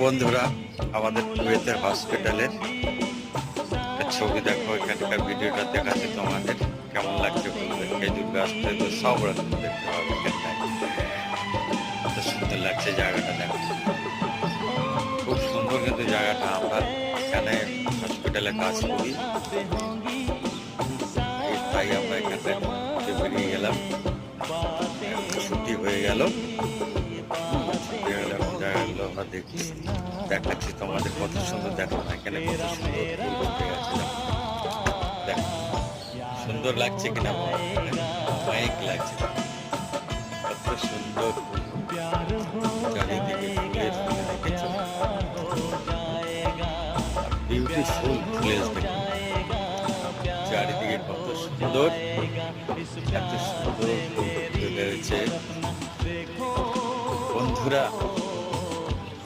বন্ধুরা, আমাদের কুয়েতের হসপিটালের ছবি দেখো। এখানকার ভিডিওটা দেখাচ্ছে তোমাদের কেমন লাগছে বলবে। খেজুর গাছ থেকে সব রকম দেখতে পাবে এখানটায়। কত সুন্দর লাগছে জায়গাটা, দেখো খুব সুন্দর কিন্তু জায়গাটা। আমরা এখানে হসপিটালে কাজ করি, তাই আমরা এখানটায় বেরিয়ে গেলাম। ছুটি হয়ে গেল, জায়গাগুলো আমরা দেখি, দেখাচ্ছি তোমাদের। কত সুন্দর দেখো না, এখানে কত সুন্দর ফুল ফুটে আছে। দেখো সুন্দর লাগছে কিনা, অনেক লাগছে। কত সুন্দর চারিদিকে ফুলের রেখেছে, বিউটিফুল ফুলের চারিদিকে কত সুন্দর, এত সুন্দর ফুল ফুটে রয়েছে বন্ধুরা।